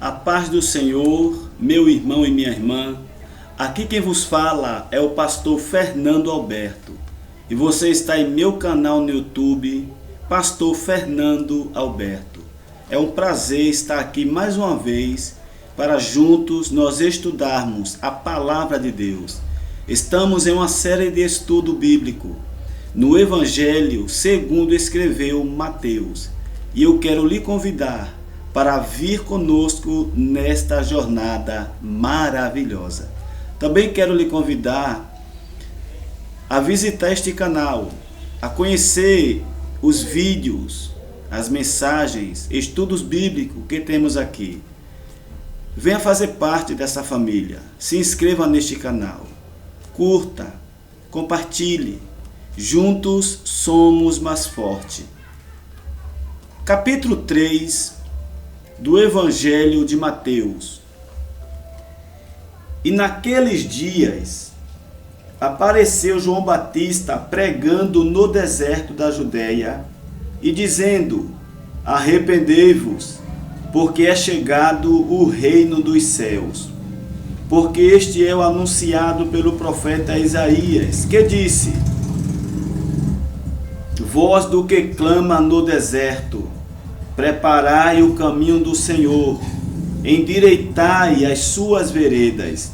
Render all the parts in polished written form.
A paz do Senhor, meu irmão e minha irmã. Aqui quem vos fala é o pastor Fernando Alberto. E você está em meu canal no YouTube, Pastor Fernando Alberto. É um prazer estar aqui mais uma vez para juntos nós estudarmos a palavra de Deus. Estamos em uma série de estudo bíblico no Evangelho segundo escreveu Mateus. E eu quero lhe convidar para vir conosco nesta jornada maravilhosa. Também quero lhe convidar a visitar este canal, a conhecer os vídeos, as mensagens, estudos bíblicos que temos aqui. Venha fazer parte dessa família, se inscreva neste canal, curta, compartilhe, juntos somos mais fortes. Capítulo 3 do Evangelho de Mateus. E naqueles dias apareceu João Batista pregando no deserto da Judeia e dizendo: arrependei-vos, porque é chegado o reino dos céus. Porque este é o anunciado pelo profeta Isaías, que disse: voz do que clama no deserto, preparai o caminho do Senhor, endireitai as suas veredas.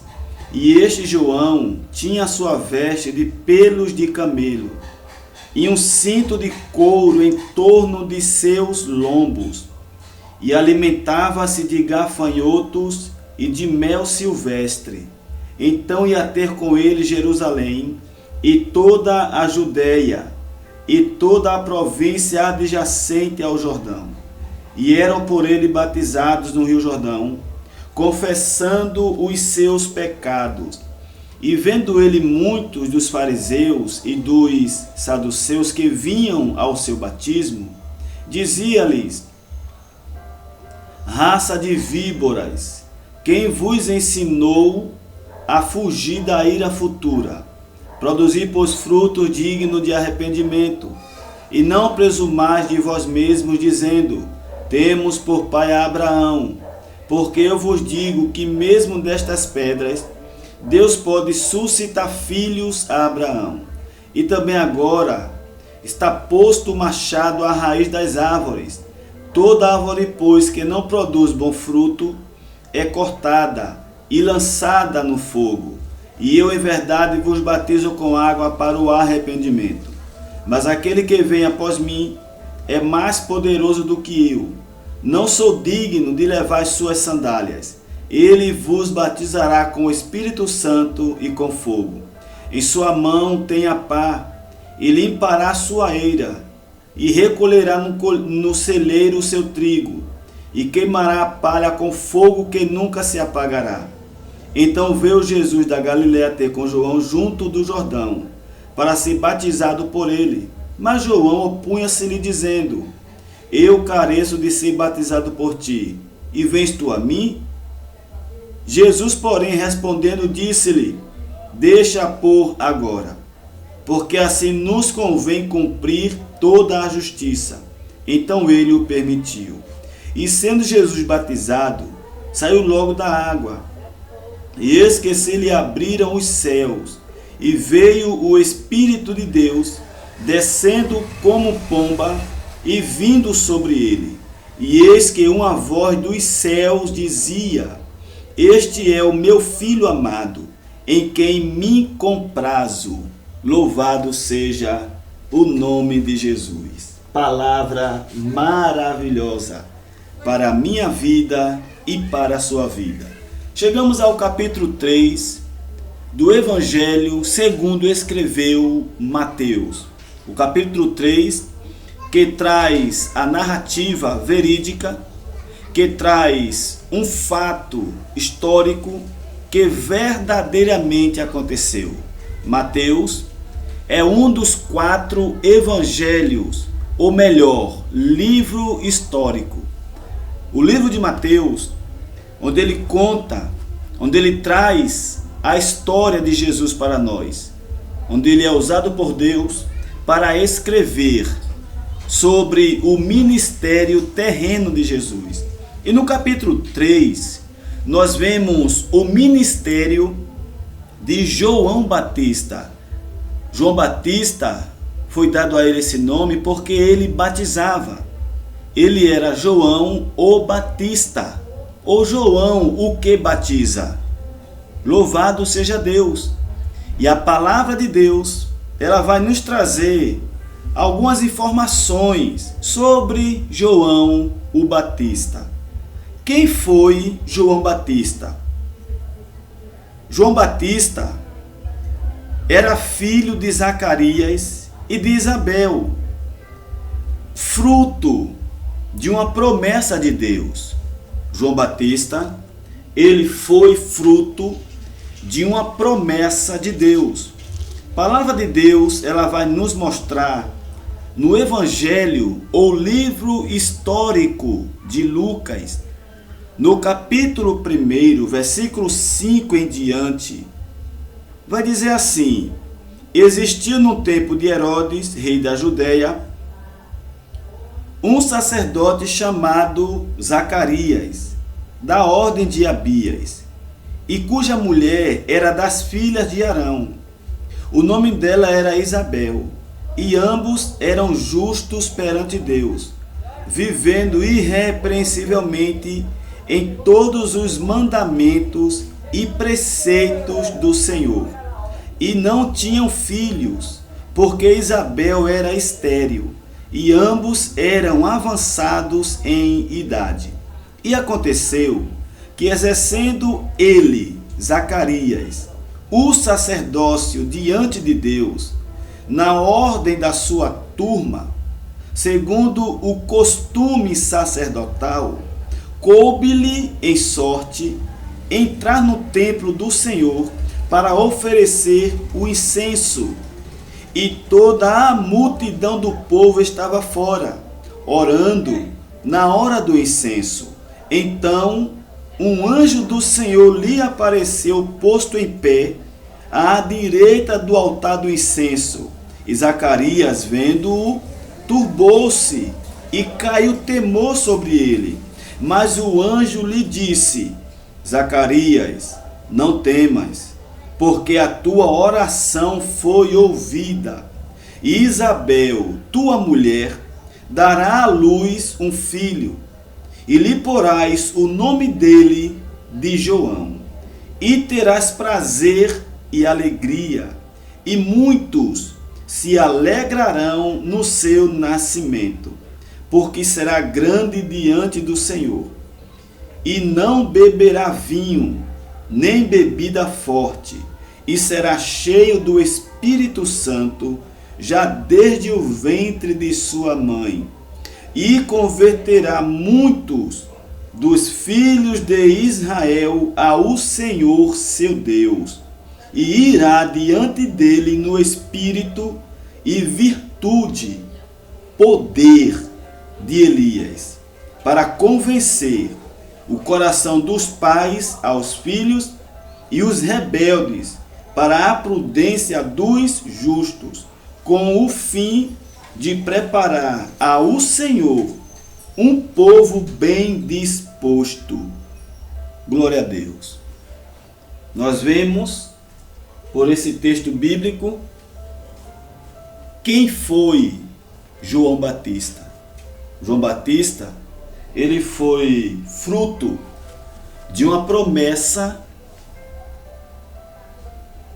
E este João tinha sua veste de pelos de camelo, e um cinto de couro em torno de seus lombos, e alimentava-se de gafanhotos e de mel silvestre. Então ia ter com ele Jerusalém, e toda a Judeia, e toda a província adjacente ao Jordão. E eram por ele batizados no rio Jordão, confessando os seus pecados. E vendo ele muitos dos fariseus e dos saduceus que vinham ao seu batismo, dizia-lhes: raça de víboras, quem vos ensinou a fugir da ira futura? Produzi, pois, frutos dignos de arrependimento, e não presumais de vós mesmos, dizendo: temos por pai a Abraão, porque eu vos digo que mesmo destas pedras Deus pode suscitar filhos a Abraão. E também agora está posto o machado à raiz das árvores. Toda árvore, pois, que não produz bom fruto, é cortada e lançada no fogo. E eu, em verdade, vos batizo com água para o arrependimento. Mas aquele que vem após mim é mais poderoso do que eu. Não sou digno de levar as suas sandálias. Ele vos batizará com o Espírito Santo e com fogo. Em sua mão tem a pá, e limpará sua eira, e recolherá no celeiro o seu trigo, e queimará a palha com fogo que nunca se apagará. Então veio Jesus da Galiléia ter com João junto do Jordão, para ser batizado por ele. Mas João opunha-se-lhe, dizendo: eu careço de ser batizado por ti, e vens tu a mim? Jesus, porém, respondendo, disse-lhe: deixa por agora, porque assim nos convém cumprir toda a justiça. Então ele o permitiu. E sendo Jesus batizado, saiu logo da água. E eis que se lhe abriram os céus, e veio o Espírito de Deus, descendo como pomba, e vindo sobre ele. E eis que uma voz dos céus dizia: este é o meu Filho amado, em quem me comprazo. Louvado seja o nome de Jesus. Palavra maravilhosa para a minha vida e para a sua vida. Chegamos ao capítulo 3 do Evangelho segundo escreveu Mateus. O capítulo 3 que traz a narrativa verídica, que traz um fato histórico que verdadeiramente aconteceu. Mateus é um dos 4 evangelhos, ou melhor, livro histórico. O livro de Mateus, onde ele conta, onde ele traz a história de Jesus para nós, onde ele é usado por Deus para escrever sobre o ministério terreno de Jesus. E no capítulo 3, nós vemos o ministério de João Batista. João Batista foi dado a ele esse nome porque ele batizava. Ele era João o Batista, ou João o que batiza. Louvado seja Deus! E a palavra de Deus, ela vai nos trazer algumas informações sobre João o Batista. Quem foi João Batista? João Batista era filho de Zacarias e de Isabel, fruto de uma promessa de Deus. João Batista, ele foi fruto de uma promessa de Deus. A palavra de Deus, ela vai nos mostrar no Evangelho ou livro histórico de Lucas, no capítulo 1, versículo 5 em diante, vai dizer assim: existia no tempo de Herodes, rei da Judeia, um sacerdote chamado Zacarias, da ordem de Abias, e cuja mulher era das filhas de Arão. O nome dela era Isabel, e ambos eram justos perante Deus, vivendo irrepreensivelmente em todos os mandamentos e preceitos do Senhor. E não tinham filhos, porque Isabel era estéril, e ambos eram avançados em idade. E aconteceu que, exercendo ele, Zacarias, o sacerdócio diante de Deus, na ordem da sua turma, segundo o costume sacerdotal, coube-lhe em sorte entrar no templo do Senhor para oferecer o incenso. E toda a multidão do povo estava fora, orando na hora do incenso. Então um anjo do Senhor lhe apareceu posto em pé, à direita do altar do incenso. E Zacarias, vendo-o, turbou-se e caiu temor sobre ele. Mas o anjo lhe disse: Zacarias, não temas, porque a tua oração foi ouvida. E Isabel, tua mulher, dará à luz um filho, e lhe porás o nome dele de João. E terás prazer e alegria, e muitos se alegrarão no seu nascimento, porque será grande diante do Senhor. E não beberá vinho, nem bebida forte, e será cheio do Espírito Santo, já desde o ventre de sua mãe. E converterá muitos dos filhos de Israel ao Senhor seu Deus, e irá diante dele no espírito e virtude, poder de Elias, para convencer o coração dos pais aos filhos e os rebeldes para a prudência dos justos, com o fim de preparar ao Senhor um povo bem disposto. Glória a Deus. Nós vemos, por esse texto bíblico, quem foi João Batista. João Batista, ele foi fruto de uma promessa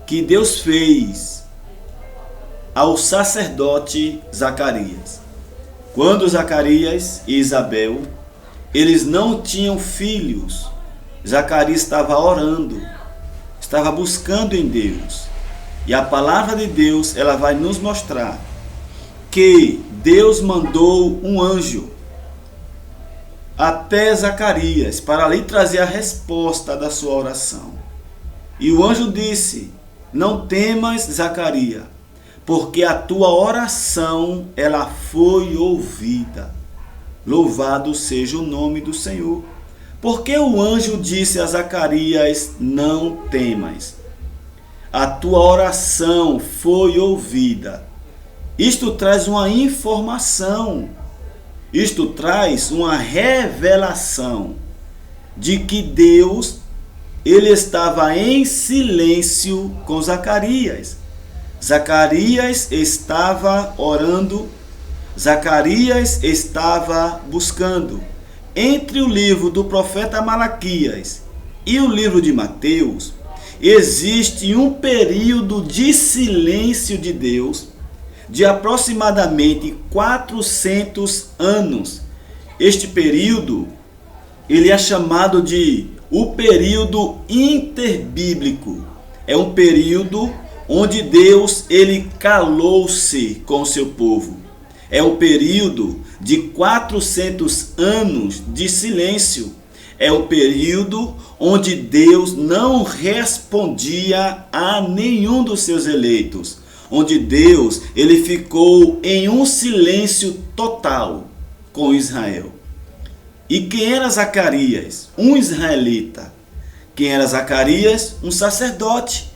que Deus fez ao sacerdote Zacarias. Quando Zacarias e Isabel, eles não tinham filhos, Zacarias estava orando, estava buscando em Deus. E a palavra de Deus, ela vai nos mostrar que Deus mandou um anjo até Zacarias para lhe trazer a resposta da sua oração. E o anjo disse: não temas, Zacarias, porque a tua oração, ela foi ouvida. Louvado seja o nome do Senhor. Porque o anjo disse a Zacarias: não temas, a tua oração foi ouvida. Isto traz uma informação, isto traz uma revelação. de que Deus, ele estava em silêncio com Zacarias. Zacarias estava orando, Zacarias estava buscando. Entre o livro do profeta Malaquias e o livro de Mateus, existe um período de silêncio de Deus de aproximadamente 400 anos. Este período, ele é chamado de o período interbíblico. É um período onde Deus, ele calou-se com o seu povo. É um período de 400 anos de silêncio. É um período onde Deus não respondia a nenhum dos seus eleitos. Onde Deus, ele ficou em um silêncio total com Israel. E quem era Zacarias? Um israelita. Quem era Zacarias? Um sacerdote.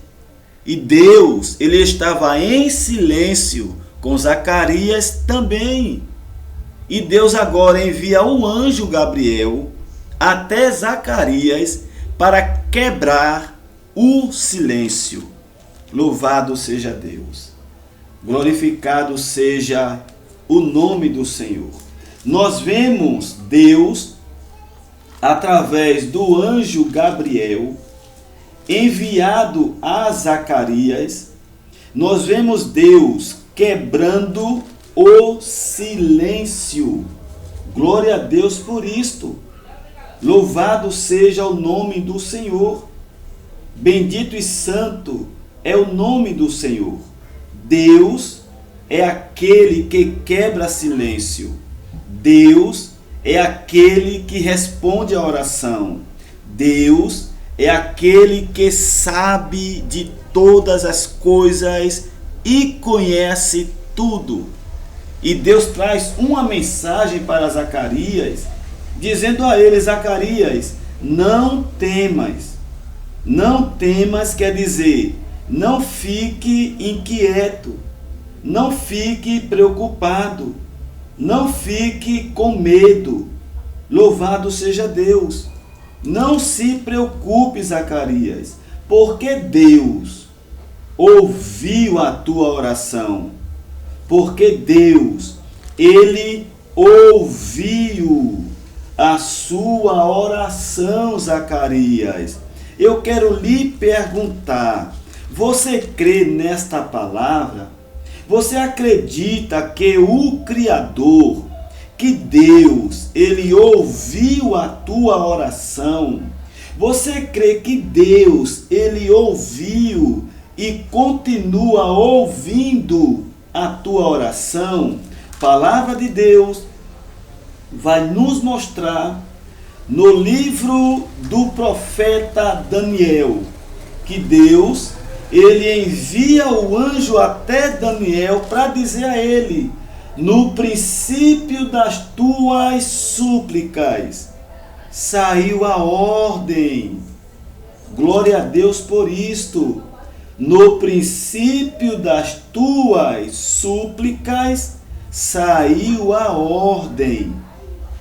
E Deus, ele estava em silêncio com Zacarias também. E Deus agora envia o anjo Gabriel até Zacarias para quebrar o silêncio. Louvado seja Deus. Glorificado seja o nome do Senhor. Nós vemos Deus, através do anjo Gabriel, enviado a Zacarias, nós vemos Deus quebrando o silêncio. Glória a Deus por isto. Louvado seja o nome do Senhor. Bendito e santo é o nome do Senhor. Deus é aquele que quebra silêncio. Deus é aquele que responde à oração. Deus é aquele que sabe de todas as coisas e conhece tudo. E Deus traz uma mensagem para Zacarias, dizendo a ele: Zacarias, não temas. Não temas quer dizer, não fique inquieto, não fique preocupado, não fique com medo. Louvado seja Deus. Não se preocupe, Zacarias, porque Deus ouviu a tua oração. Porque Deus, ele ouviu a sua oração, Zacarias. Eu quero lhe perguntar, você crê nesta palavra? Você acredita que o Criador, que Deus, ele ouviu a tua oração? Você crê que Deus, ele ouviu e continua ouvindo a tua oração? Palavra de Deus vai nos mostrar no livro do profeta Daniel, que Deus, ele envia o anjo até Daniel para dizer a ele: no princípio das tuas súplicas saiu a ordem. Glória a Deus por isto. No princípio das tuas súplicas saiu a ordem.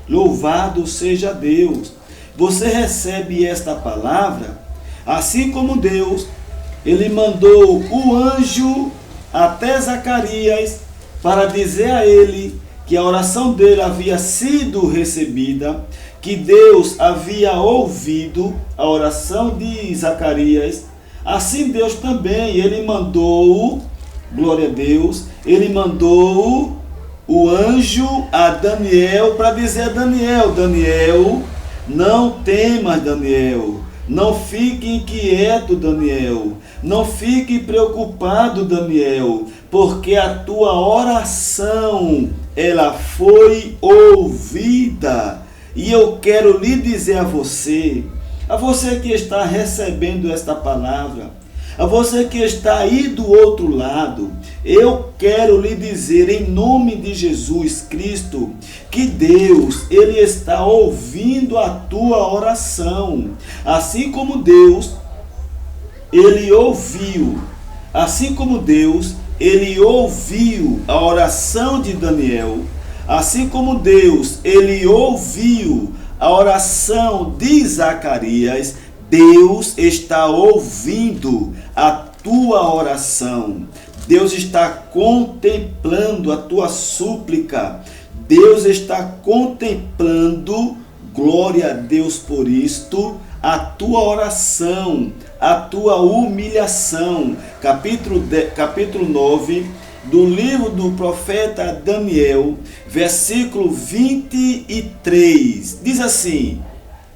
Louvado seja Deus. Você recebe esta palavra, assim como Deus, ele mandou o anjo até Zacarias para dizer a ele que a oração dele havia sido recebida, que Deus havia ouvido a oração de Zacarias. Assim Deus também, ele mandou, glória a Deus, ele mandou o anjo a Daniel para dizer a Daniel: Daniel, não temas, Daniel, não fique inquieto, Daniel, não fique preocupado, Daniel, porque a tua oração, ela foi ouvida. E eu quero lhe dizer a você que está recebendo esta palavra, a você que está aí do outro lado, eu quero lhe dizer em nome de Jesus Cristo que Deus, ele está ouvindo a tua oração. Assim como Deus, ele ouviu, assim como Deus, ele ouviu a oração de Daniel, assim como Deus, ele ouviu a oração de Zacarias, Deus está ouvindo a tua oração. Deus está contemplando a tua súplica. Deus está contemplando, glória a Deus por isto, a tua oração, a tua humilhação. Capítulo 9 do livro do profeta Daniel, versículo 23, diz assim: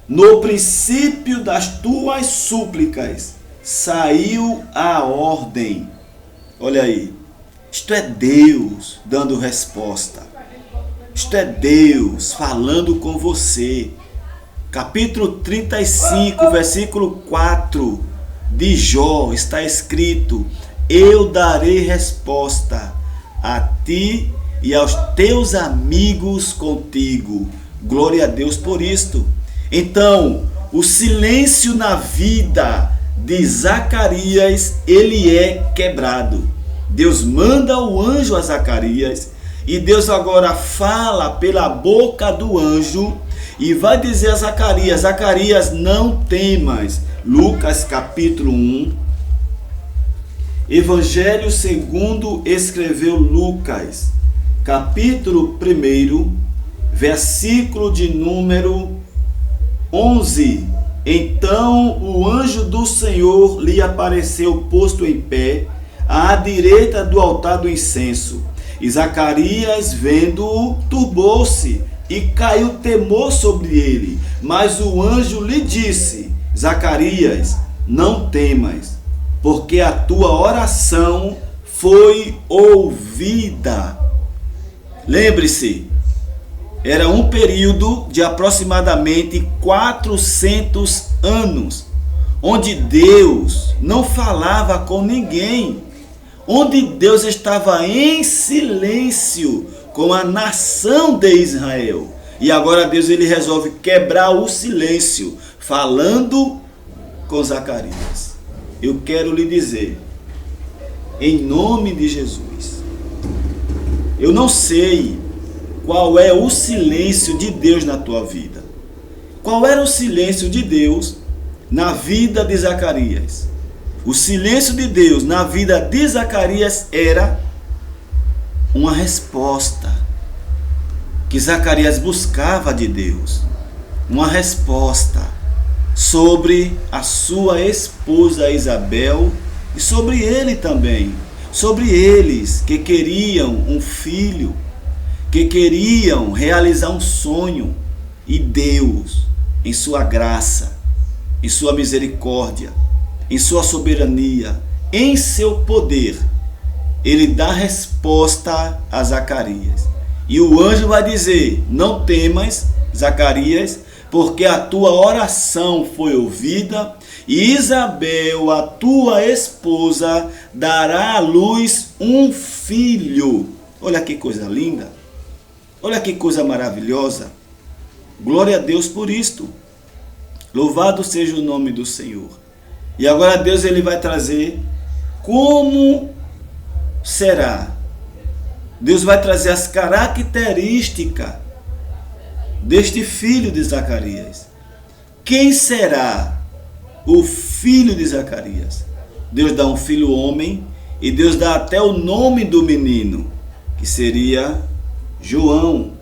no princípio das tuas súplicas saiu a ordem. Olha aí, isto é Deus dando resposta. Isto é Deus falando com você. Capítulo 35, versículo 4 de Jó está escrito: eu darei resposta a ti e aos teus amigos contigo. Glória a Deus por isto. Então, o silêncio na vida de Zacarias, ele é quebrado. Deus manda o anjo a Zacarias e Deus agora fala pela boca do anjo e vai dizer a Zacarias: Zacarias, não temas. Lucas capítulo 1. Evangelho segundo escreveu Lucas, capítulo 1, versículo de número 11. Então o anjo do Senhor lhe apareceu posto em pé, à direita do altar do incenso. E Zacarias, vendo-o, turbou-se e caiu temor sobre ele. Mas o anjo lhe disse: Zacarias, não temas, porque a tua oração foi ouvida. Lembre-se, era um período de aproximadamente 400 anos, onde Deus não falava com ninguém, onde Deus estava em silêncio com a nação de Israel. E agora Deus ele resolve quebrar o silêncio, falando com Zacarias. Eu quero lhe dizer, em nome de Jesus, eu não sei qual é o silêncio de Deus na tua vida. Qual era o silêncio de Deus na vida de Zacarias? O silêncio de Deus na vida de Zacarias era uma resposta que Zacarias buscava de Deus. Uma resposta sobre a sua esposa Isabel e sobre ele também. Sobre eles que queriam um filho, que queriam realizar um sonho. E Deus, em sua graça, em sua misericórdia, em sua soberania, em seu poder, ele dá resposta a Zacarias. E o anjo vai dizer: não temas, Zacarias, porque a tua oração foi ouvida, e Isabel, a tua esposa, dará à luz um filho. Olha que coisa linda, olha que coisa maravilhosa. Glória a Deus por isto. Louvado seja o nome do Senhor. E agora Deus ele vai trazer como será. Deus vai trazer as características deste filho de Zacarias. Quem será o filho de Zacarias? Deus dá um filho homem e Deus dá até o nome do menino, que seria João,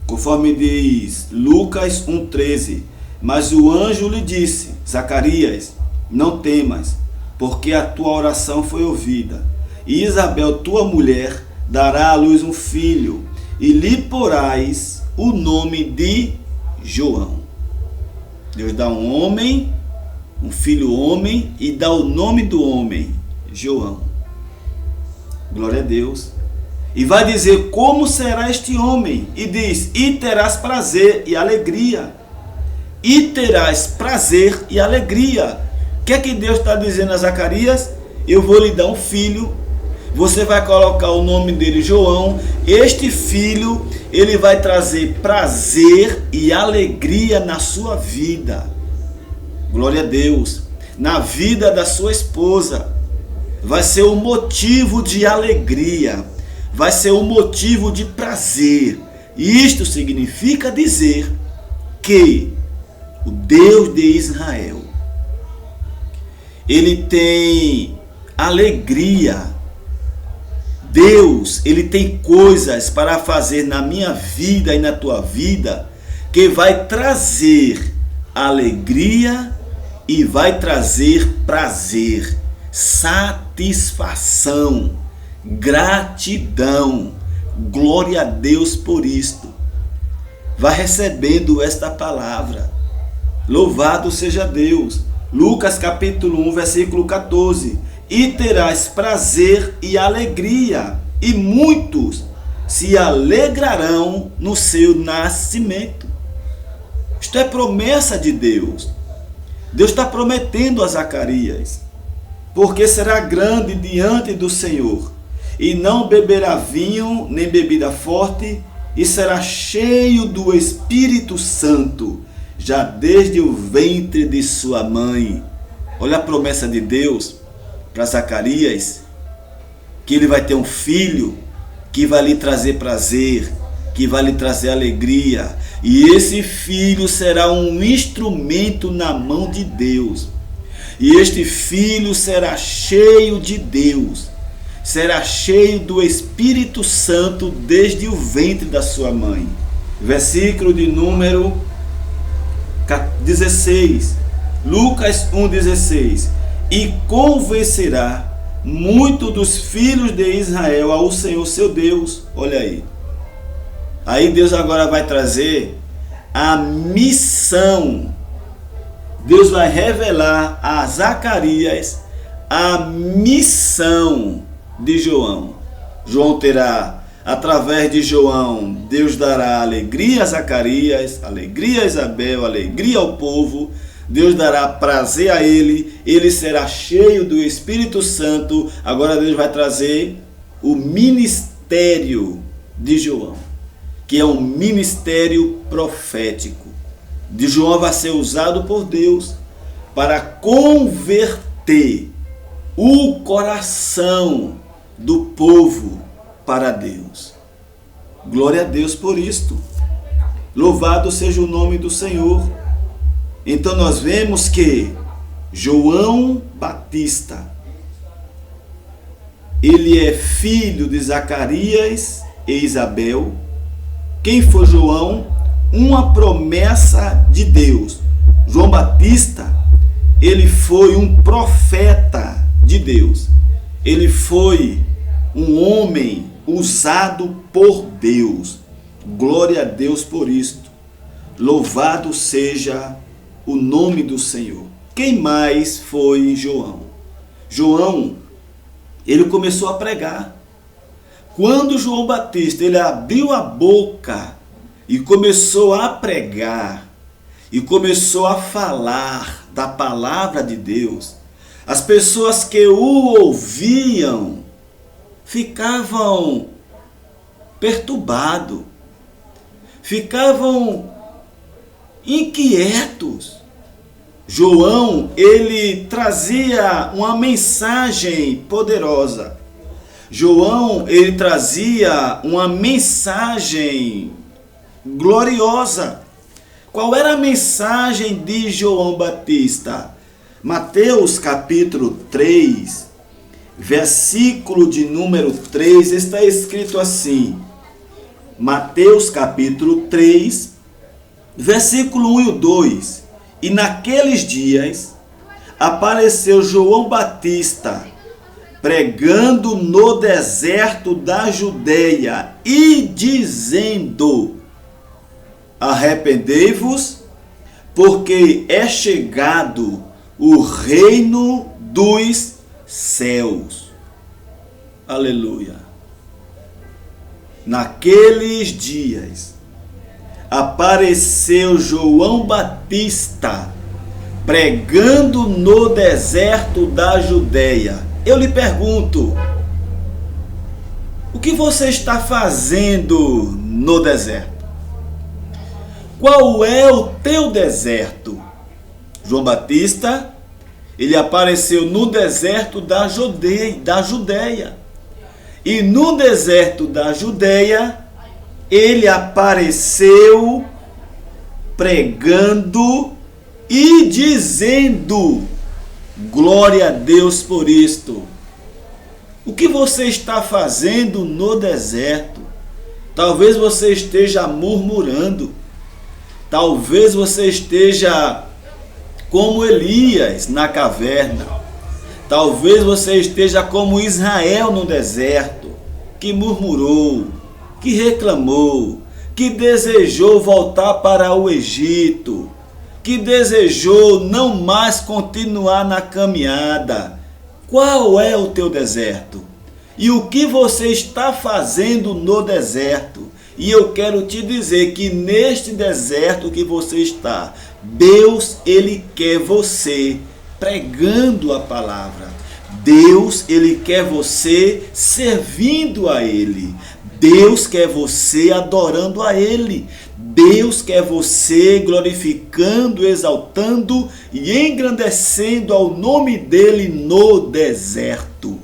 conforme diz Lucas 1,13. Mas o anjo lhe disse: Zacarias, não temas, porque a tua oração foi ouvida. E Isabel, tua mulher, dará à luz um filho, e lhe porás o nome de João. Deus dá um homem, um filho homem, e dá o nome do homem, João. Glória a Deus. E vai dizer como será este homem. E diz: e terás prazer e alegria. E terás prazer e alegria. O que é que Deus está dizendo a Zacarias? Eu vou lhe dar um filho. Você vai colocar o nome dele João. Este filho, ele vai trazer prazer e alegria na sua vida. Glória a Deus. Na vida da sua esposa. Vai ser um motivo de alegria. Vai ser um motivo de prazer. E isto significa dizer que o Deus de Israel, ele tem alegria. Deus, ele tem coisas para fazer na minha vida e na tua vida que vai trazer alegria e vai trazer prazer, satisfação, gratidão. Glória a Deus por isto. Vai recebendo esta palavra. Louvado seja Deus. Lucas capítulo 1, versículo 14. E terás prazer e alegria, e muitos se alegrarão no seu nascimento. Isto é promessa de Deus. Deus está prometendo a Zacarias, porque será grande diante do Senhor, e não beberá vinho nem bebida forte, e será cheio do Espírito Santo, já desde o ventre de sua mãe. Olha a promessa de Deus para Zacarias, que ele vai ter um filho que vai lhe trazer prazer, que vai lhe trazer alegria, e esse filho será um instrumento na mão de Deus, e este filho será cheio de Deus, será cheio do Espírito Santo desde o ventre da sua mãe. Versículo de número 16, Lucas 1,16. E convencerá muito dos filhos de Israel ao Senhor seu Deus. Olha aí. Aí Deus agora vai trazer a missão. Deus vai revelar a Zacarias a missão de João. João terá, através de João, Deus dará alegria a Zacarias, alegria a Isabel, alegria ao povo. Deus dará prazer a ele, ele será cheio do Espírito Santo. Agora Deus vai trazer o ministério de João, que é um ministério profético. De João vai ser usado por Deus para converter o coração do povo para Deus. Glória a Deus por isto. Louvado seja o nome do Senhor. Então nós vemos que João Batista, ele é filho de Zacarias e Isabel. Quem foi João? Uma promessa de Deus. João Batista, ele foi um profeta de Deus. Ele foi um homem usado por Deus. Glória a Deus por isto. Louvado seja o nome do Senhor. Quem mais foi João? João, ele começou a pregar. Quando João Batista, ele abriu a boca e começou a pregar, e começou a falar da palavra de Deus, as pessoas que o ouviam ficavam perturbados, ficavam inquietos. João, ele trazia uma mensagem poderosa. João, ele trazia uma mensagem gloriosa. Qual era a mensagem de João Batista? Mateus capítulo 3, versículo de número 3, está escrito assim. Mateus capítulo 3, versículo 1 e 2. E naqueles dias apareceu João Batista pregando no deserto da Judeia e dizendo: arrependei-vos, porque é chegado o reino dos céus. Aleluia. Naqueles dias apareceu João Batista pregando no deserto da Judeia. Eu lhe pergunto, o que você está fazendo no deserto? Qual é o teu deserto? João Batista, ele apareceu no deserto da Judeia. E no deserto da Judeia, ele apareceu pregando e dizendo. Glória a Deus por isto. O que você está fazendo no deserto? Talvez você esteja murmurando. Talvez você esteja como Elias na caverna. Talvez você esteja como Israel no deserto, que murmurou, que reclamou, que desejou voltar para o Egito, que desejou não mais continuar na caminhada. Qual é o teu deserto? E o que você está fazendo no deserto? E eu quero te dizer que neste deserto que você está, Deus, Ele quer você pregando a palavra. Deus, Ele quer você servindo a Ele. Deus quer você adorando a Ele. Deus quer você glorificando, exaltando e engrandecendo ao nome dEle no deserto.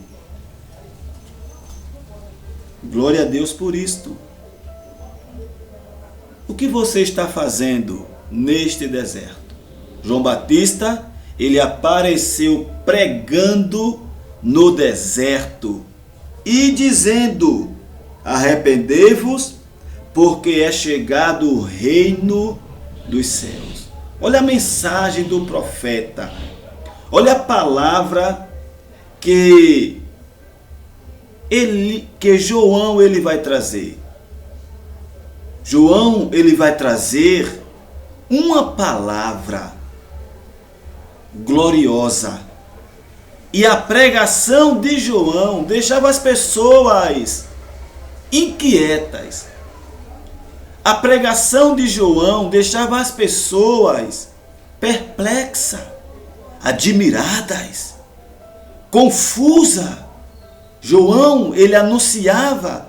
Glória a Deus por isto. O que você está fazendo neste deserto? João Batista, ele apareceu pregando no deserto e dizendo: arrependei-vos, porque é chegado o reino dos céus. Olha a mensagem do profeta. Olha a palavra que João ele vai trazer. João ele vai trazer uma palavra gloriosa. E a pregação de João deixava as pessoas inquietas. A pregação de João deixava as pessoas perplexas, admiradas, confusas. João, ele anunciava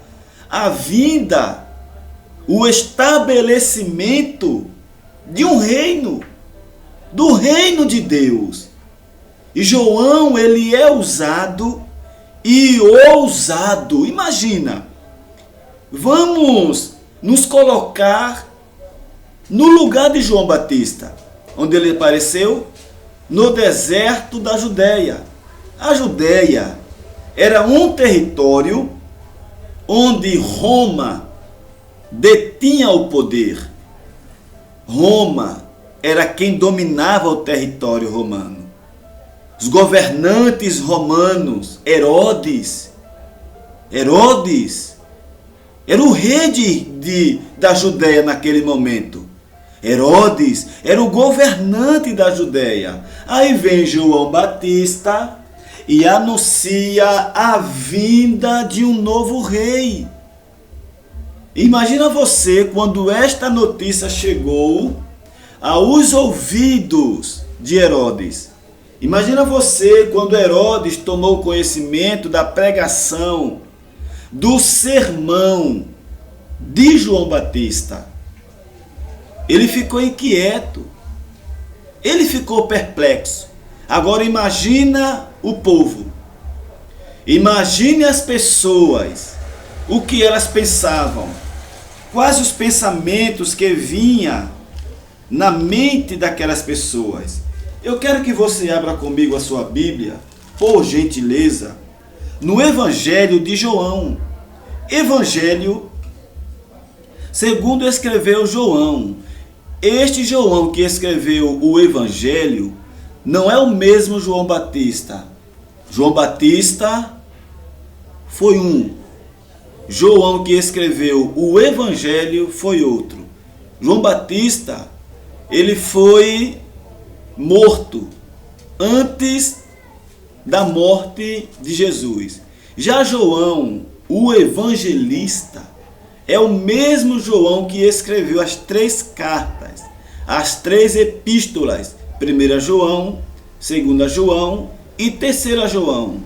a vinda, o estabelecimento de um reino, do reino de Deus. E João, ele é usado e ousado. Imagina, vamos nos colocar no lugar de João Batista, onde ele apareceu no deserto da Judéia. A Judéia era um território onde Roma detinha o poder. Roma era quem dominava o território romano. Os governantes romanos, Herodes era o rei da Judéia naquele momento. Herodes era o governante da Judéia. Aí vem João Batista e anuncia a vinda de um novo rei. Imagina você quando esta notícia chegou aos ouvidos de Herodes. Imagina você quando Herodes tomou conhecimento da pregação, do sermão de João Batista. Ele ficou inquieto. Ele ficou perplexo. Agora imagina o povo. Imagine as pessoas. O que elas pensavam. Quais os pensamentos que vinham na mente daquelas pessoas. Eu quero que você abra comigo a sua Bíblia, por gentileza, no Evangelho de João. Evangelho segundo escreveu João. Este João que escreveu o Evangelho não é o mesmo João Batista. João Batista foi um. João que escreveu o Evangelho foi outro. João Batista, ele foi morto antes da morte de Jesus. Já João, o evangelista, é o mesmo João que escreveu as 3 cartas, as 3 epístolas, 1 João, 2 João e 3 João.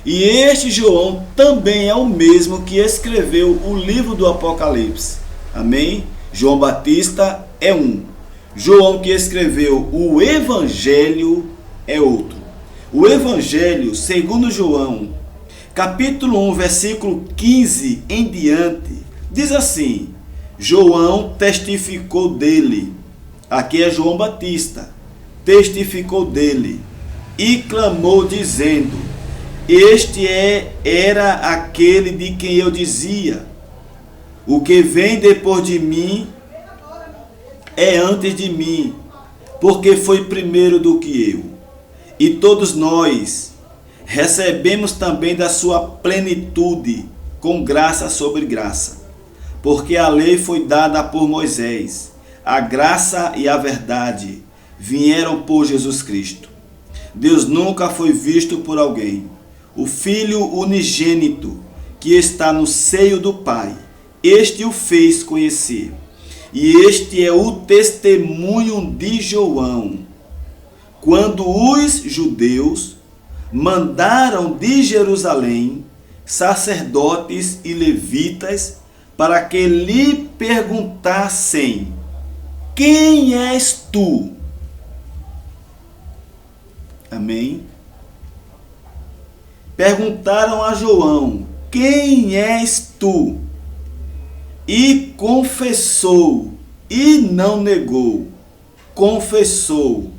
E este João também é o mesmo que escreveu o livro do Apocalipse. Amém? João Batista é um. João que escreveu o Evangelho é outro. O Evangelho, segundo João, capítulo 1, versículo 15 em diante, diz assim: João testificou dele, aqui é João Batista, testificou dele e clamou dizendo: este era aquele de quem eu dizia, o que vem depois de mim é antes de mim, porque foi primeiro do que eu. E todos nós recebemos também da sua plenitude, com graça sobre graça. Porque a lei foi dada por Moisés, a graça e a verdade vieram por Jesus Cristo. Deus nunca foi visto por alguém. O Filho unigênito que está no seio do Pai, este o fez conhecer. E este é o testemunho de João. Quando os judeus mandaram de Jerusalém sacerdotes e levitas para que lhe perguntassem: quem és tu? Amém? Perguntaram a João: quem és tu? E confessou, e não negou, confessou: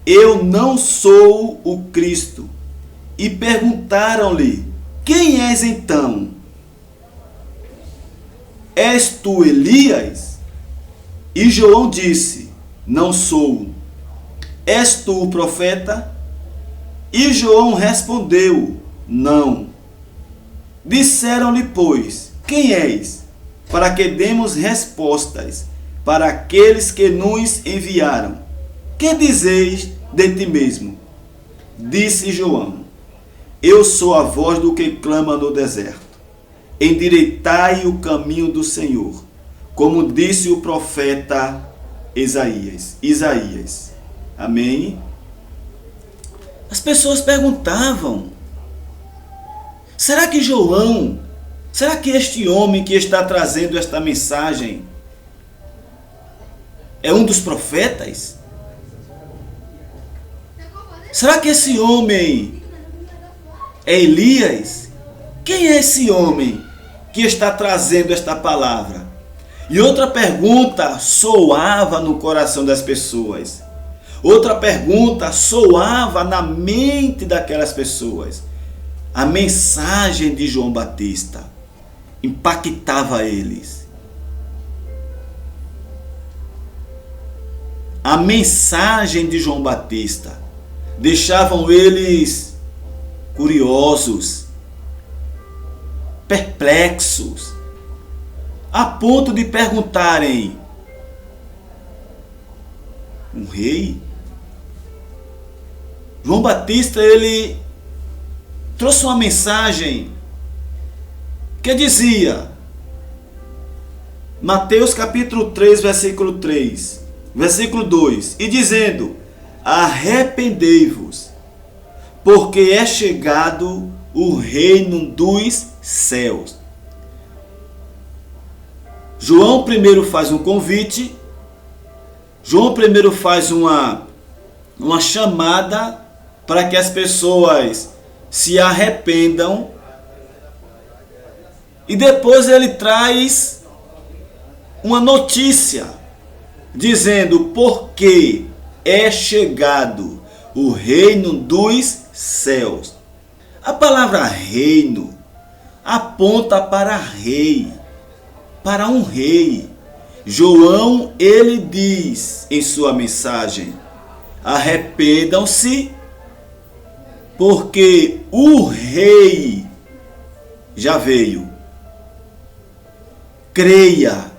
eu não sou o Cristo. E perguntaram-lhe: quem és então? És tu Elias? E João disse: não sou. És tu o profeta? E João respondeu: não. Disseram-lhe, pois: quem és? Para que demos respostas para aqueles que nos enviaram. Que dizeis de ti mesmo? Disse João: eu sou a voz do que clama no deserto. Endireitai o caminho do Senhor, como disse o profeta Isaías. Amém? As pessoas perguntavam: será que João, será que este homem que está trazendo esta mensagem é um dos profetas? Será que esse homem é Elias? Quem é esse homem que está trazendo esta palavra? E outra pergunta soava no coração das pessoas. Outra pergunta soava na mente daquelas pessoas. A mensagem de João Batista impactava eles. A mensagem de João Batista deixavam eles curiosos, perplexos, a ponto de perguntarem: um rei? João Batista, ele trouxe uma mensagem que dizia, Mateus capítulo 3, versículo 3, versículo 2, e dizendo: arrependei-vos, porque é chegado o reino dos céus. João primeiro faz um convite, João primeiro faz uma chamada para que as pessoas se arrependam, e depois ele traz uma notícia dizendo: porque é chegado o reino dos céus. A palavra reino aponta para rei, para um rei. João, ele diz em sua mensagem: arrependam-se, porque o rei já veio. Creia,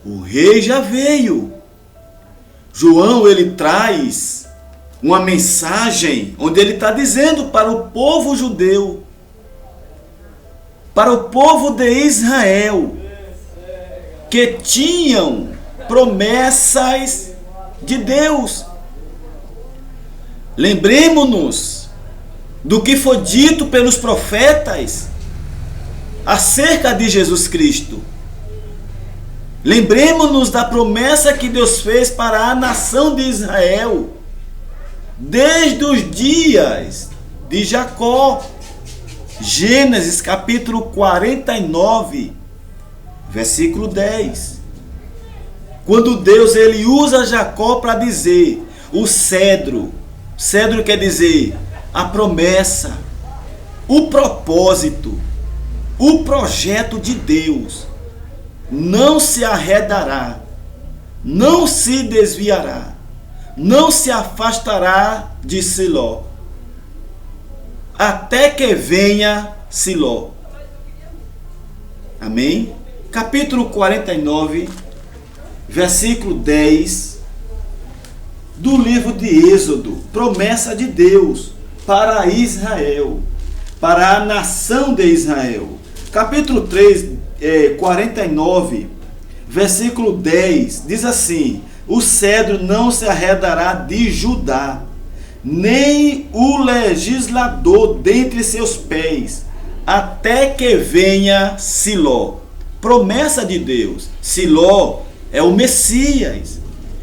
o rei já veio. João, ele traz uma mensagem onde ele está dizendo para o povo judeu, para o povo de Israel, que tinham promessas de Deus. Lembremos-nos do que foi dito pelos profetas acerca de Jesus Cristo. Lembremos-nos da promessa que Deus fez para a nação de Israel, desde os dias de Jacó. Gênesis capítulo 49, versículo 10. Quando Deus ele usa Jacó para dizer o cedro. Cedro quer dizer a promessa, o propósito, o projeto de Deus. Não se arredará, não se desviará, não se afastará de Siló, até que venha Siló. Amém? Capítulo 49, versículo 10 do livro de Êxodo. Promessa de Deus para Israel, para a nação de Israel. Capítulo 49, versículo 10, diz assim: o cedro não se arredará de Judá, nem o legislador dentre seus pés, até que venha Siló. Promessa de Deus. Siló é o Messias.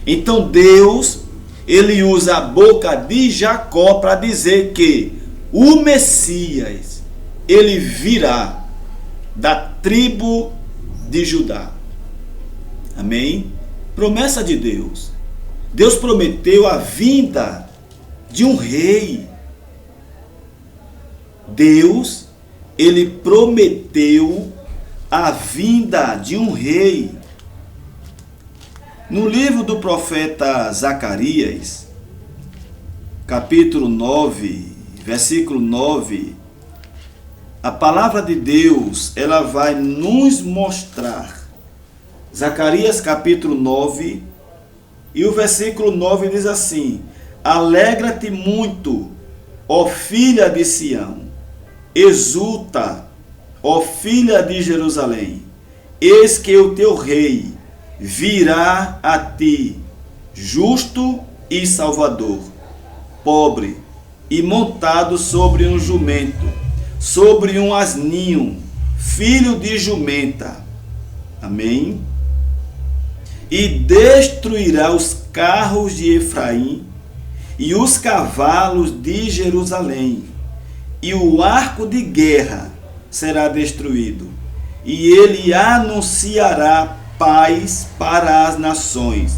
Então Deus, ele usa a boca de Jacó para dizer que o Messias, ele virá da tribo de Judá. Amém? Promessa de Deus. Deus prometeu a vinda de um rei. Deus, ele prometeu a vinda de um rei. No livro do profeta Zacarias, capítulo 9, versículo 9, a palavra de Deus, ela vai nos mostrar. Zacarias capítulo 9, e o versículo 9 diz assim: alegra-te muito, ó filha de Sião, exulta, ó filha de Jerusalém, eis que o teu rei virá a ti, justo e salvador, pobre e montado sobre um jumento, sobre um asninho, filho de jumenta. Amém? E destruirá os carros de Efraim e os cavalos de Jerusalém, e o arco de guerra será destruído, e ele anunciará paz para as nações,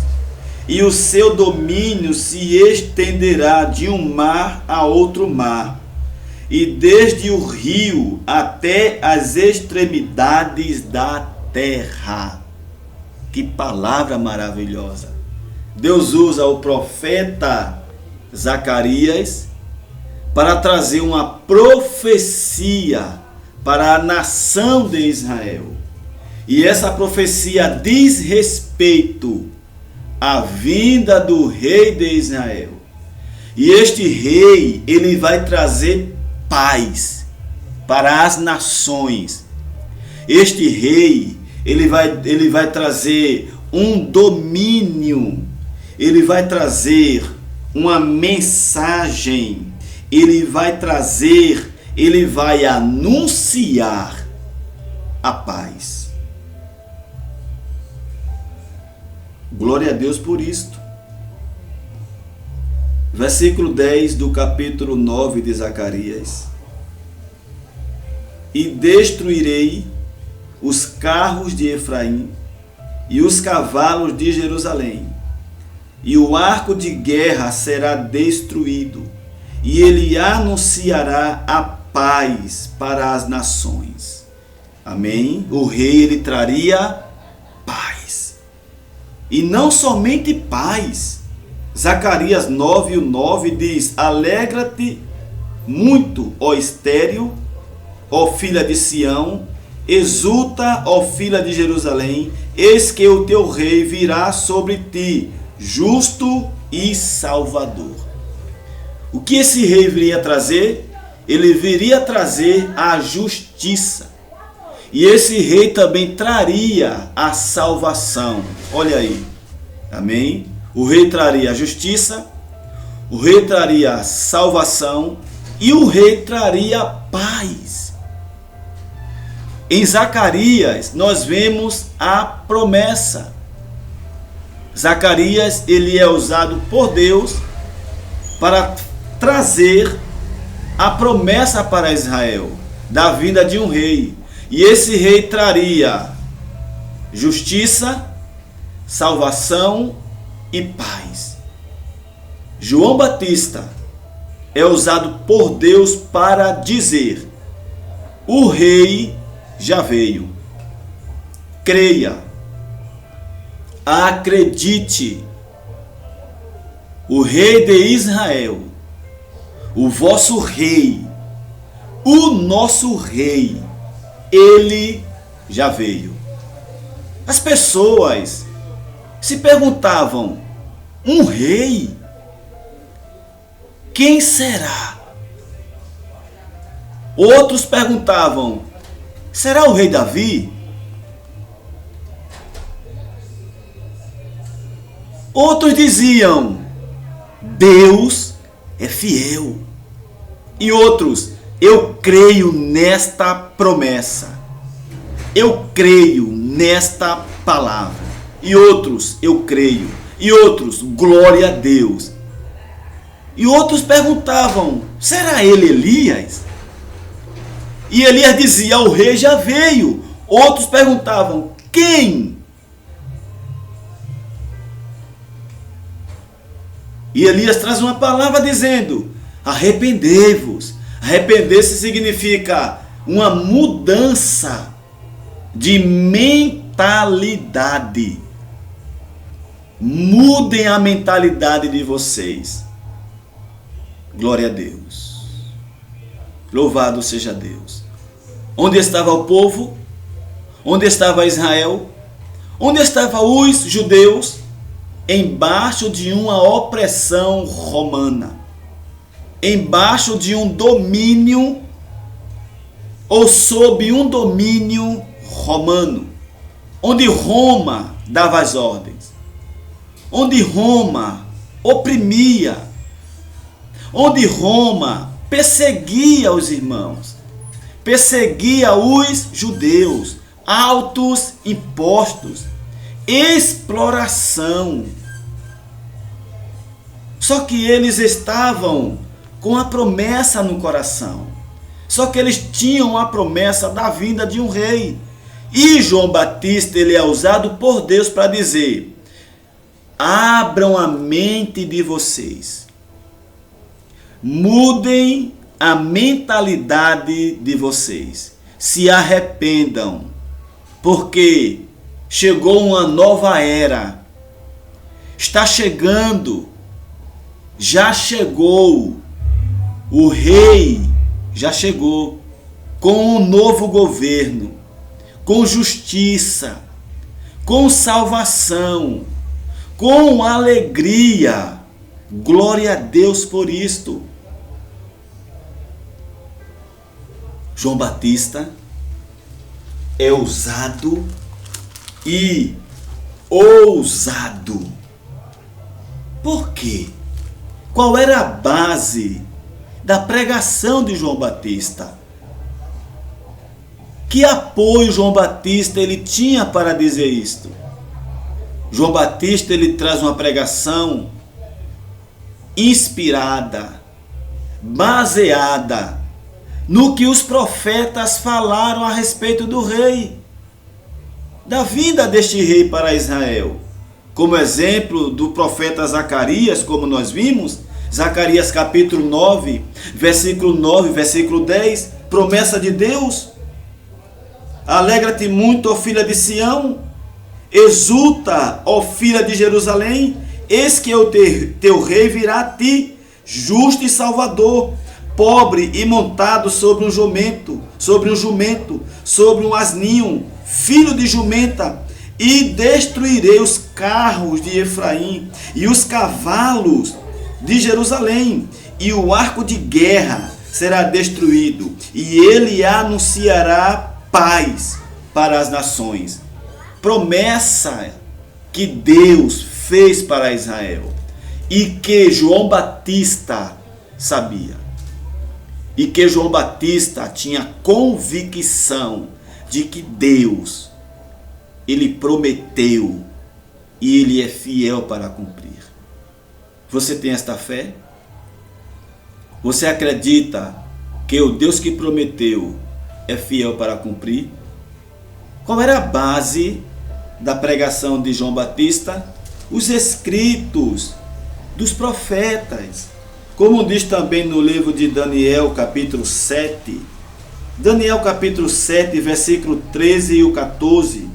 e o seu domínio se estenderá de um mar a outro mar, e desde o rio até as extremidades da terra. Que palavra maravilhosa! Deus usa o profeta Zacarias para trazer uma profecia para a nação de Israel. E essa profecia diz respeito à vinda do rei de Israel. E este rei, ele vai trazer paz para as nações. Este rei, ele vai trazer um domínio, ele vai trazer uma mensagem, ele vai anunciar a paz. Glória a Deus por isto. Versículo 10 do capítulo 9 de Zacarias: e destruirei os carros de Efraim e os cavalos de Jerusalém, e o arco de guerra será destruído, e ele anunciará a paz para as nações. Amém? O rei, ele traria paz. E não somente paz. Zacarias 9:9 diz: alegra-te muito, ó estéril, ó filha de Sião, exulta, ó filha de Jerusalém, eis que o teu rei virá sobre ti, justo e salvador. O que esse rei viria trazer? Ele viria trazer a justiça. E esse rei também traria a salvação. Olha aí. Amém? O rei traria a justiça, o rei traria a salvação e o rei traria a paz. Em Zacarias, nós vemos a promessa. Zacarias, ele é usado por Deus para trazer a promessa para Israel, da vinda de um rei. E esse rei traria justiça, salvação e paz. João Batista é usado por Deus para dizer: o rei já veio. Creia, acredite, o rei de Israel, o vosso rei, o nosso rei, ele já veio. As pessoas se perguntavam: um rei? Quem será? Outros perguntavam: será o rei Davi? Outros diziam: Deus é fiel. E outros: eu creio nesta promessa. Eu creio nesta palavra. E outros: eu creio. E outros: glória a Deus. E outros perguntavam: será ele Elias? E Elias dizia: o rei já veio. Outros perguntavam: quem? E Elias traz uma palavra dizendo: arrependei-vos. Arrepender-se significa uma mudança de mentalidade. Mudem a mentalidade de vocês. Glória a Deus. Louvado seja Deus. Onde estava o povo? Onde estava Israel? Onde estavam os judeus? Embaixo de uma opressão romana. Embaixo de um domínio, ou sob um domínio romano. Onde Roma dava as ordens. Onde Roma oprimia. Onde Roma perseguia os irmãos. Perseguia os judeus. Altos impostos. Exploração. Só que eles estavam com a promessa no coração. Só que eles tinham a promessa da vinda de um rei. E João Batista, ele é usado por Deus para dizer: abram a mente de vocês. Mudem a mentalidade de vocês. Se arrependam. Porque chegou uma nova era. Está chegando. Já chegou. O rei já chegou. Com um novo governo. Com justiça. Com salvação. Com alegria. Glória a Deus por isto. João Batista é usado e ousado. Por quê? Qual era a base da pregação de João Batista? Que apoio João Batista ele tinha para dizer isto? João Batista ele traz uma pregação inspirada, baseada no que os profetas falaram a respeito do rei, da vinda deste rei para Israel. Como exemplo do profeta Zacarias, como nós vimos, Zacarias capítulo 9, versículo 9, versículo 10, promessa de Deus: alegra-te muito, ó filha de Sião, exulta, ó filha de Jerusalém, eis que o teu rei virá a ti, justo e salvador, pobre e montado sobre um jumento, sobre um asninho, filho de jumenta, e destruirei os carros de Efraim e os cavalos de Jerusalém, e o arco de guerra será destruído, e ele anunciará paz para as nações. Promessa que Deus fez para Israel e que João Batista sabia. E que João Batista tinha convicção de que Deus, ele prometeu e ele é fiel para cumprir. Você tem esta fé? Você acredita que o Deus que prometeu é fiel para cumprir? Qual era a base da pregação de João Batista? Os escritos dos profetas. Como diz também no livro de Daniel, capítulo 7. Daniel, capítulo 7, versículo 13 e o 14.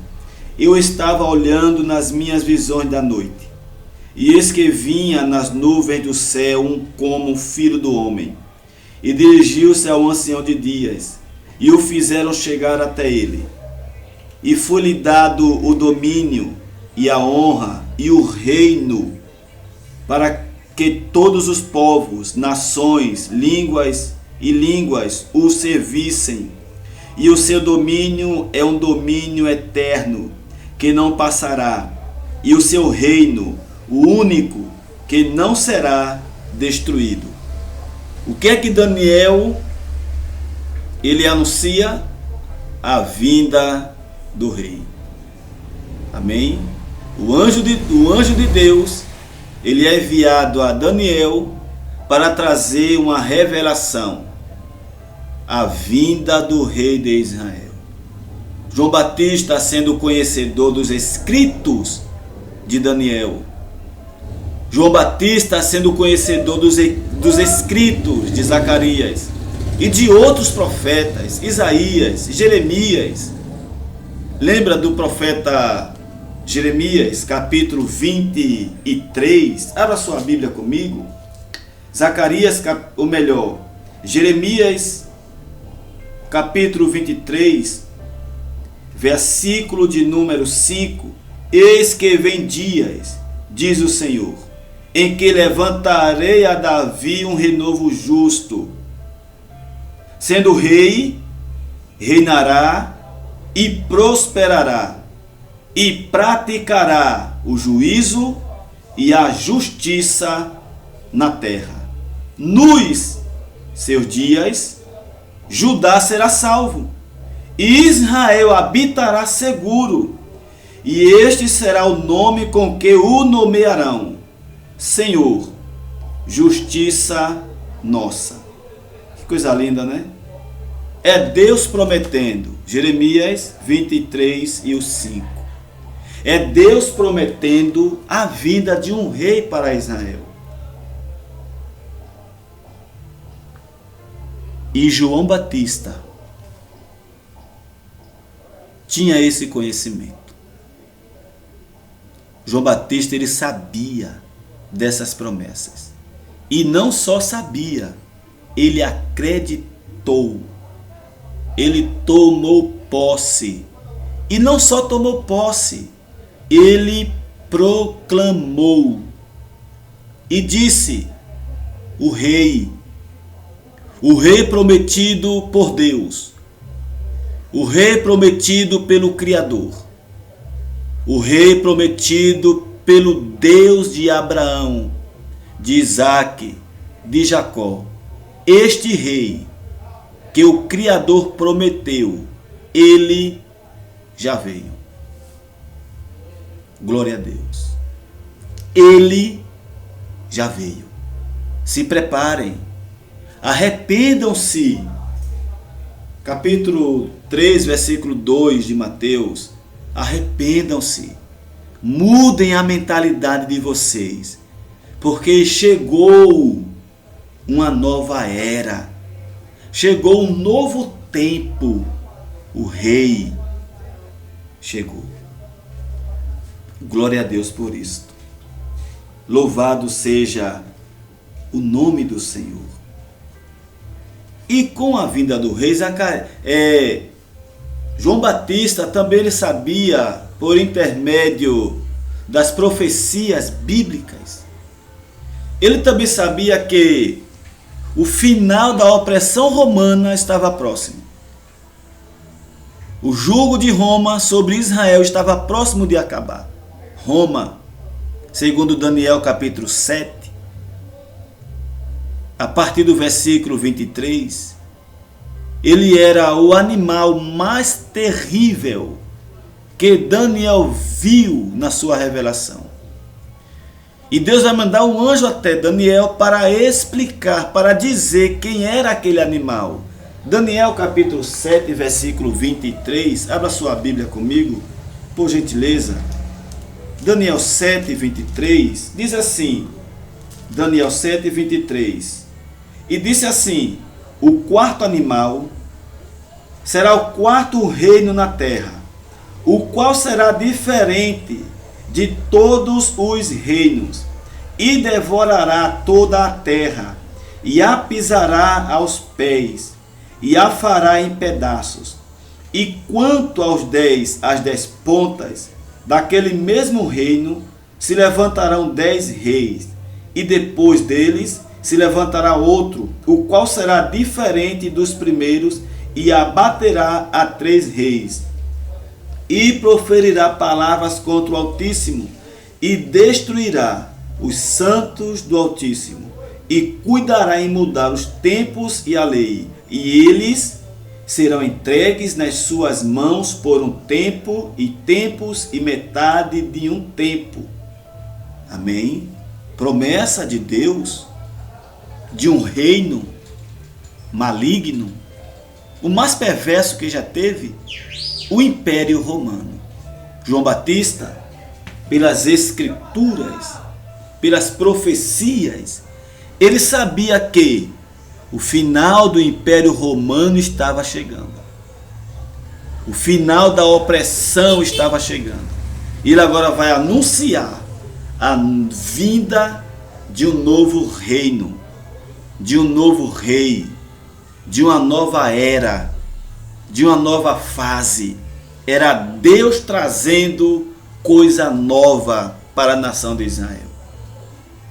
Eu estava olhando nas minhas visões da noite, e eis que vinha nas nuvens do céu um como filho do homem, e dirigiu-se ao ancião de dias, e o fizeram chegar até ele. E foi-lhe dado o domínio, e a honra, e o reino, para que todos os povos, nações, línguas o servissem. E o seu domínio é um domínio eterno, que não passará, e o seu reino, o único, que não será destruído. O que é que Daniel, ele anuncia? A vinda do rei. Amém? O anjo de Deus, ele é enviado a Daniel para trazer uma revelação. A vinda do rei de Israel. João Batista, sendo conhecedor dos escritos de Daniel. João Batista, sendo conhecedor dos escritos de Zacarias e de outros profetas, Isaías, Jeremias. Lembra do profeta Jeremias, capítulo 23? Abra sua Bíblia comigo. Jeremias, capítulo 23, versículo de número 5. Eis que vem dias, diz o Senhor, em que levantarei a Davi um renovo justo. Sendo rei, reinará e prosperará, e praticará o juízo e a justiça na terra. Nos seus dias, Judá será salvo, e Israel habitará seguro, e este será o nome com que o nomearão: Senhor, justiça nossa. Que coisa linda, né? É Deus prometendo. Jeremias 23 e o 5. É Deus prometendo a vinda de um rei para Israel. E João Batista tinha esse conhecimento. João Batista, ele sabia dessas promessas. E não só sabia, ele acreditou. Ele tomou posse. E não só tomou posse, ele proclamou. E disse: o rei prometido por Deus, o rei prometido pelo Criador, o rei prometido pelo Deus de Abraão, de Isaque, de Jacó. Este rei que o Criador prometeu, ele já veio. Glória a Deus. Ele já veio. Se preparem. Arrependam-se. Capítulo 3, versículo 2 de Mateus. Arrependam-se. Mudem a mentalidade de vocês. Porque chegou uma nova era. Chegou um novo tempo. O rei chegou. Glória a Deus por isto. Louvado seja o nome do Senhor. E com a vinda do rei, João Batista também ele sabia, por intermédio das profecias bíblicas, ele também sabia que o final da opressão romana estava próximo. O jugo de Roma sobre Israel estava próximo de acabar. Roma, segundo Daniel capítulo 7, a partir do versículo 23, ele era o animal mais terrível que Daniel viu na sua revelação. E Deus vai mandar um anjo até Daniel para explicar, para dizer quem era aquele animal. Daniel capítulo 7, versículo 23, abra sua Bíblia comigo, por gentileza, Daniel 7:23, diz assim, Daniel 7:23, e disse assim, o quarto animal será o quarto reino na terra, o qual será diferente de todos os reinos, e devorará toda a terra, e a pisará aos pés, e a fará em pedaços. E quanto às 10 pontas daquele mesmo reino, se levantarão 10 reis, e depois deles se levantará outro, o qual será diferente dos primeiros, e abaterá a 3 reis, e proferirá palavras contra o Altíssimo, e destruirá os santos do Altíssimo, e cuidará em mudar os tempos e a lei, e eles serão entregues nas suas mãos por um tempo, e tempos, e metade de um tempo. Amém? Promessa de Deus, de um reino maligno, o mais perverso que já teve, o Império Romano. João Batista, pelas escrituras, pelas profecias, ele sabia que o final do Império Romano estava chegando. O final da opressão estava chegando. Ele agora vai anunciar a vinda de um novo reino, de um novo rei, de uma nova era, de uma nova fase. Era Deus trazendo coisa nova para a nação de Israel.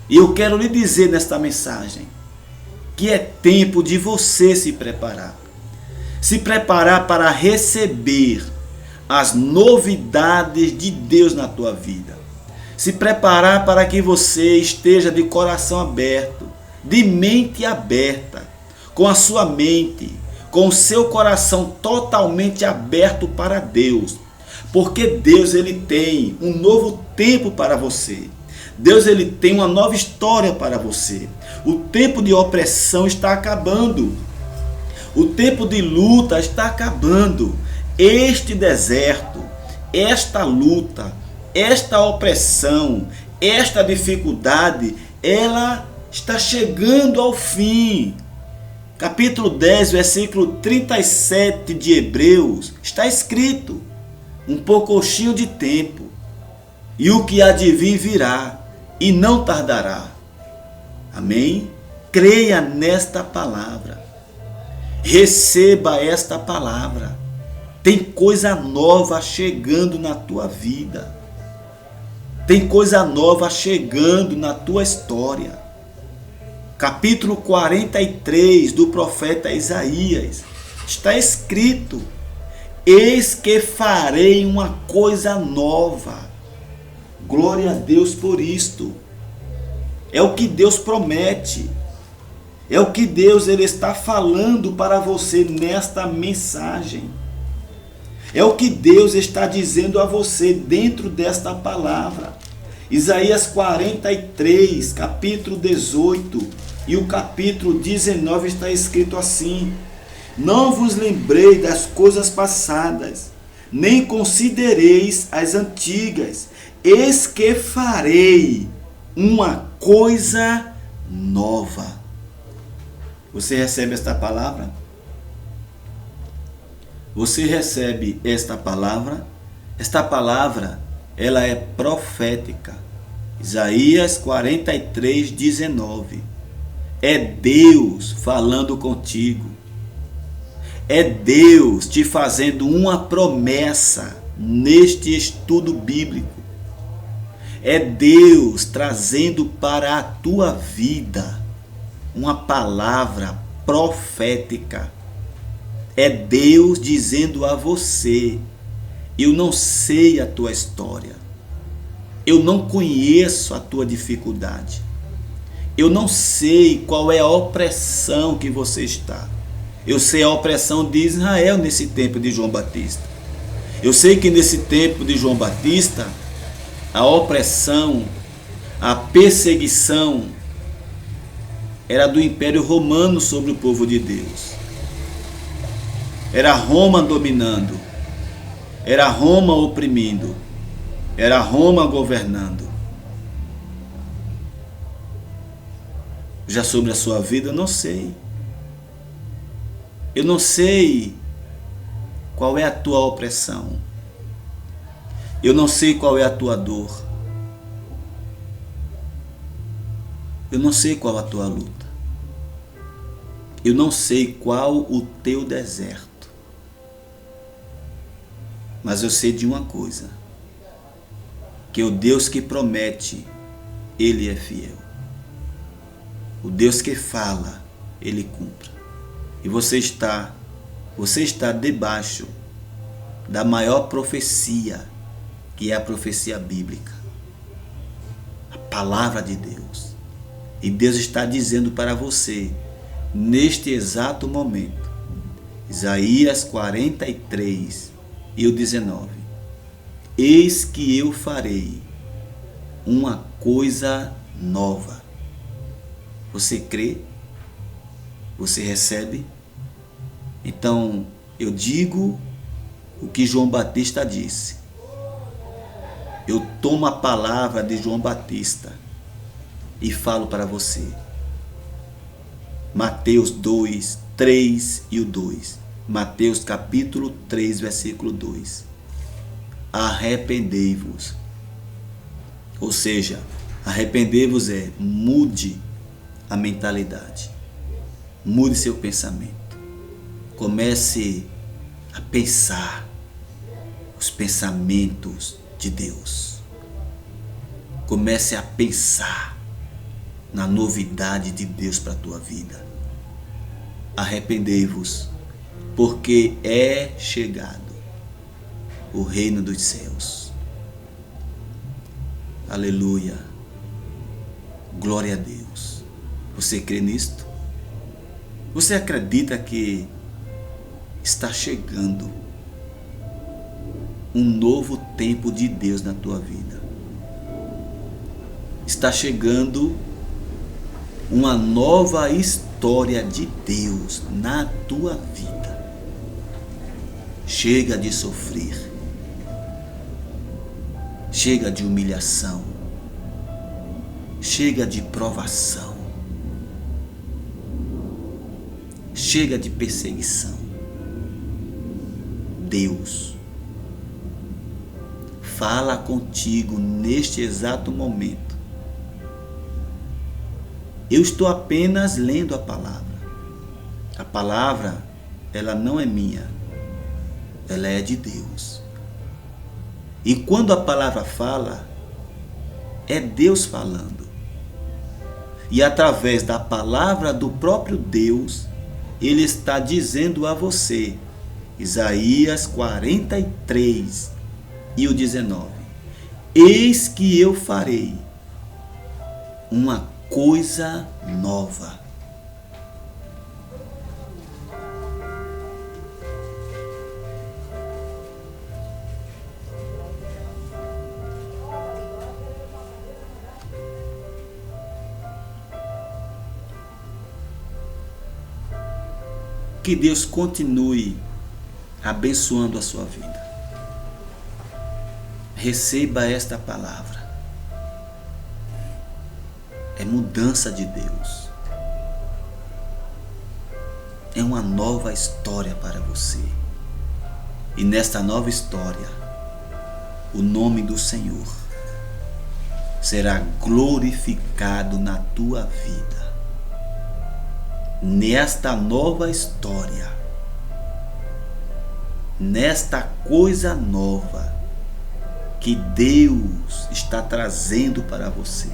E eu quero lhe dizer nesta mensagem que é tempo de você se preparar. Se preparar para receber as novidades de Deus na tua vida. Se preparar para que você esteja de coração aberto, de mente aberta, com a sua mente, com o seu coração totalmente aberto para Deus. Porque Deus, ele tem um novo tempo para você. Deus, ele tem uma nova história para você. O tempo de opressão está acabando. O tempo de luta está acabando. Este deserto, esta luta, esta opressão, esta dificuldade, ela está chegando ao fim. Capítulo 10, versículo 37 de Hebreus, está escrito: um poucochinho de tempo, e o que há de vir virá, e não tardará. Amém? Creia nesta palavra. Receba esta palavra. Tem coisa nova chegando na tua vida. Tem coisa nova chegando na tua história. Capítulo 43 do profeta Isaías, está escrito: eis que farei uma coisa nova. Glória a Deus por isto. É o que Deus promete. É o que Deus, ele está falando para você nesta mensagem. É o que Deus está dizendo a você dentro desta palavra. Isaías 43, capítulo 18 e o capítulo 19 está escrito assim: não vos lembrei das coisas passadas, nem considereis as antigas. Eis que farei uma coisa nova. Você recebe esta palavra? Você recebe esta palavra? Esta palavra, ela é profética. Isaías 43, 19. É Deus falando contigo. É Deus te fazendo uma promessa neste estudo bíblico. É Deus trazendo para a tua vida uma palavra profética. É Deus dizendo a você: eu não sei a tua história. Eu não conheço a tua dificuldade. Eu não sei qual é a opressão que você está. Eu sei a opressão de Israel nesse tempo de João Batista. Eu sei que nesse tempo de João Batista, a opressão, a perseguição era do Império Romano sobre o povo de Deus. Era Roma dominando. Era Roma oprimindo. Era Roma governando. Já sobre a sua vida, eu não sei. Eu não sei qual é a tua opressão. Eu não sei qual é a tua dor. Eu não sei qual a tua luta. Eu não sei qual o teu deserto. Mas eu sei de uma coisa. Que o Deus que promete, Ele é fiel. O Deus que fala, Ele cumpre. E você está debaixo da maior profecia, que é a profecia bíblica. A palavra de Deus. E Deus está dizendo para você, neste exato momento, Isaías 43 e o 19. Eis que eu farei uma coisa nova. Você crê? Você recebe? Então, eu digo o que João Batista disse. Eu tomo a palavra de João Batista e falo para você. Mateus 2, 3 e o 2. Mateus capítulo 3, versículo 2. Arrependei-vos. Ou seja, arrependei-vos é mude a mentalidade. Mude seu pensamento. Comece a pensar os pensamentos de Deus. Comece a pensar na novidade de Deus para a tua vida. Arrependei-vos, porque é chegado o reino dos céus. Aleluia. Glória a Deus. Você crê nisto? Você acredita que está chegando um novo tempo de Deus na tua vida? Está chegando uma nova história de Deus na tua vida. Chega de sofrer. Chega de humilhação. Chega de provação. Chega de perseguição. Deus fala contigo neste exato momento. Eu estou apenas lendo a palavra. A palavra, ela não é minha. Ela é de Deus. E quando a palavra fala, é Deus falando. E através da palavra do próprio Deus, Ele está dizendo a você, Isaías 43 e o 19. Eis que eu farei uma coisa nova. Que Deus continue abençoando a sua vida. Receba esta palavra. É mudança de Deus. É uma nova história para você. E nesta nova história, o nome do Senhor será glorificado na tua vida. Nesta nova história, nesta coisa nova que Deus está trazendo para você,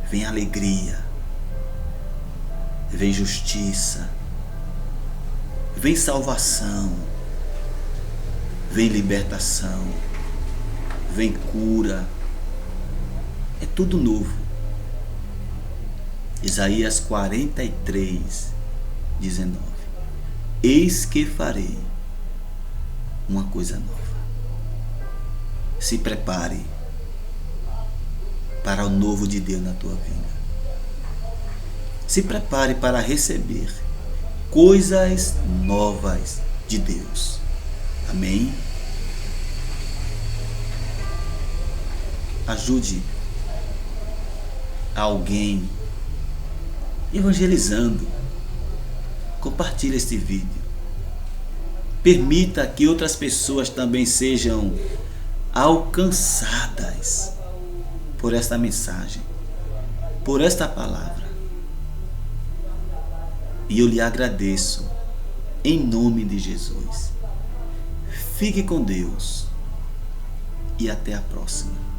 vem alegria, vem justiça, vem salvação, vem libertação, vem cura. É tudo novo. Isaías 43, 19. Eis que farei uma coisa nova. Se prepare para o novo de Deus na tua vida. Se prepare para receber coisas novas de Deus. Amém? Ajude alguém evangelizando. Compartilhe este vídeo. Permita que outras pessoas também sejam alcançadas por esta mensagem, por esta palavra. E eu lhe agradeço em nome de Jesus. Fique com Deus e até a próxima.